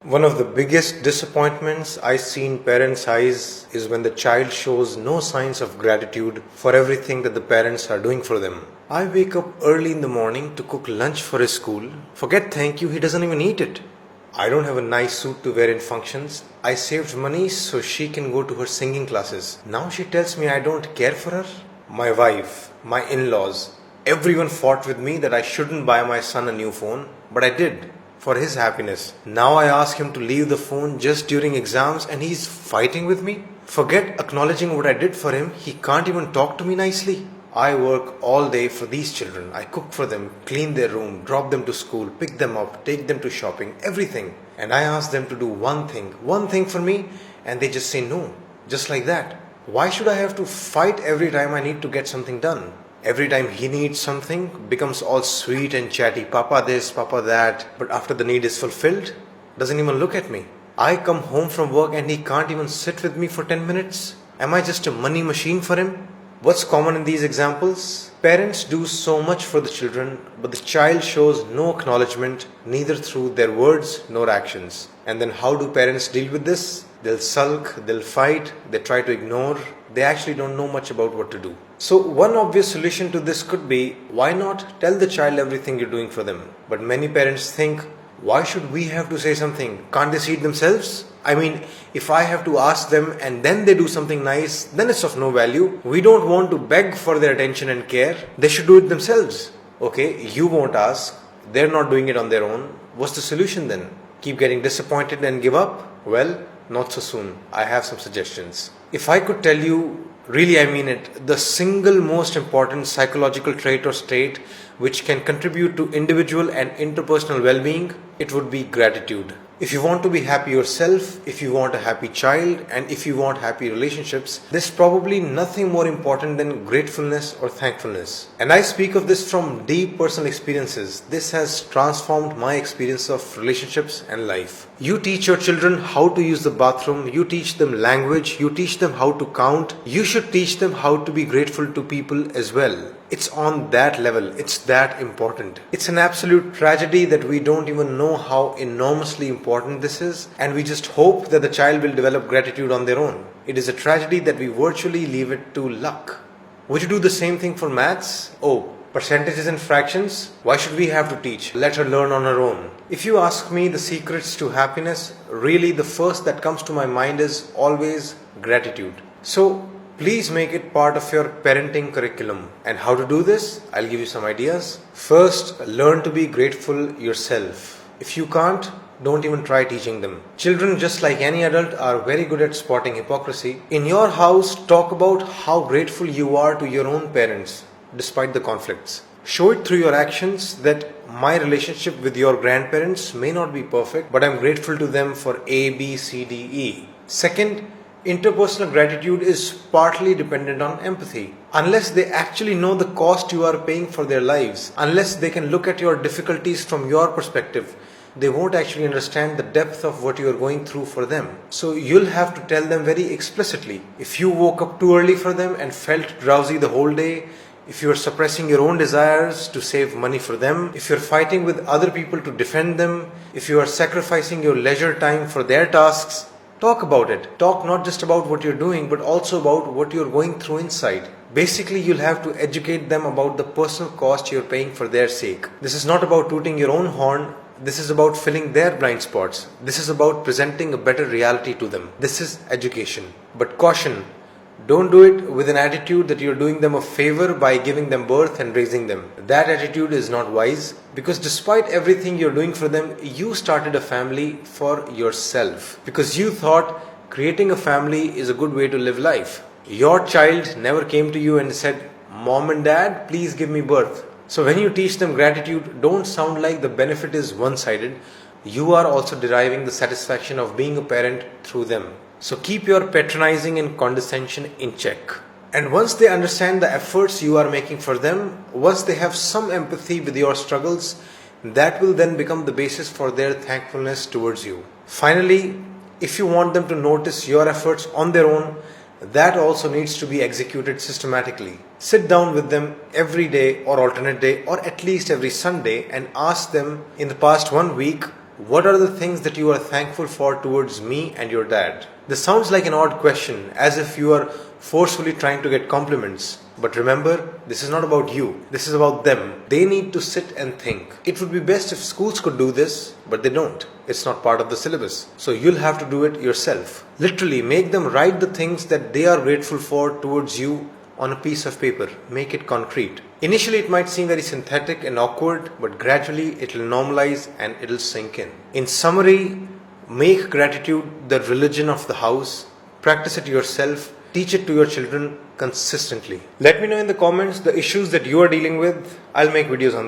One of the biggest disappointments I see in parents' eyes is when the child shows no signs of gratitude for everything that the parents are doing for them. I wake up early in the morning to cook lunch for his school. Forget thank you, he doesn't even eat it. I don't have a nice suit to wear in functions. I saved money so she can go to her singing classes. Now she tells me I don't care for her. My wife, my in-laws, everyone fought with me that I shouldn't buy my son a new phone, but I did for his happiness. Now I ask him to leave the phone just during exams and he's fighting with me. Forget acknowledging what I did for him, he can't even talk to me nicely. I work all day for these children. I cook for them, clean their room, drop them to school, pick them up, take them to shopping, everything. And I ask them to do one thing for me, and they just say no, just like that. Why should I have to fight every time I need to get something done? Every time he needs something, becomes all sweet and chatty, Papa this, Papa that, but after the need is fulfilled, doesn't even look at me. I come home from work and he can't even sit with me for 10 minutes. Am I just a money machine for him? What's common in these examples? Parents do so much for the children, but the child shows no acknowledgement, neither through their words nor actions. And then how do parents deal with this? They'll sulk, they'll fight, they try to ignore. They actually don't know much about what to do. So one obvious solution to this could be, why not tell the child everything you're doing for them? But many parents think, why should we have to say something? Can't they see it themselves? I mean, if I have to ask them and then they do something nice, then it's of no value. We don't want to beg for their attention and care. They should do it themselves. Okay, you won't ask. They're not doing it on their own. What's the solution then? Keep getting disappointed and give up? Well, not so soon. I have some suggestions. If I could tell you, really I mean it, the single most important psychological trait or state which can contribute to individual and interpersonal well-being, it would be gratitude. If you want to be happy yourself, if you want a happy child, and if you want happy relationships, there's probably nothing more important than gratefulness or thankfulness. And I speak of this from deep personal experiences. This has transformed my experience of relationships and life. You teach your children how to use the bathroom, you teach them language, you teach them how to count. You should teach them how to be grateful to people as well. It's on that level, it's that important. It's an absolute tragedy that we don't even know how enormously important this is, and we just hope that the child will develop gratitude on their own. It is a tragedy that we virtually leave it to luck. Would you do the same thing for maths? Oh, percentages and fractions? Why should we have to teach? Let her learn on her own. If you ask me the secrets to happiness, really the first that comes to my mind is always gratitude. So, please make it part of your parenting curriculum. And how to do this? I'll give you some ideas. First, learn to be grateful yourself. If you can't, don't even try teaching them. Children, just like any adult, are very good at spotting hypocrisy. In your house, talk about how grateful you are to your own parents, despite the conflicts. Show it through your actions that my relationship with your grandparents may not be perfect, but I'm grateful to them for A, B, C, D, E. Second, interpersonal gratitude is partly dependent on empathy. Unless they actually know the cost you are paying for their lives, unless they can look at your difficulties from your perspective, they won't actually understand the depth of what you are going through for them. So you'll have to tell them very explicitly. If you woke up too early for them and felt drowsy the whole day, if you are suppressing your own desires to save money for them, if you're fighting with other people to defend them, if you are sacrificing your leisure time for their tasks, talk about it. Talk not just about what you're doing, but also about what you're going through inside. Basically, you'll have to educate them about the personal cost you're paying for their sake. This is not about tooting your own horn. This is about filling their blind spots. This is about presenting a better reality to them. This is education. But caution, don't do it with an attitude that you're doing them a favor by giving them birth and raising them. That attitude is not wise, because despite everything you're doing for them, you started a family for yourself. Because you thought creating a family is a good way to live life. Your child never came to you and said, "Mom and Dad, please give me birth." So when you teach them gratitude, don't sound like the benefit is one-sided. You are also deriving the satisfaction of being a parent through them. So keep your patronizing and condescension in check. And once they understand the efforts you are making for them, once they have some empathy with your struggles, that will then become the basis for their thankfulness towards you. Finally, if you want them to notice your efforts on their own, that also needs to be executed systematically. Sit down with them every day or alternate day or at least every Sunday and ask them, in the past 1 week, What are the things that you are thankful for towards me and your dad? This sounds like an odd question, as if you are forcefully trying to get compliments. But remember, this is not about you. This is about them. They need to sit and think. It would be best if schools could do this, but they don't. It's not part of the syllabus. So you'll have to do it yourself. Literally, make them write the things that they are grateful for towards you on a piece of paper. Make it concrete. Initially, it might seem very synthetic and awkward, but gradually it will normalize and it will sink in. In summary, make gratitude the religion of the house. Practice it yourself. Teach it to your children consistently. Let me know in the comments the issues that you are dealing with. I'll make videos on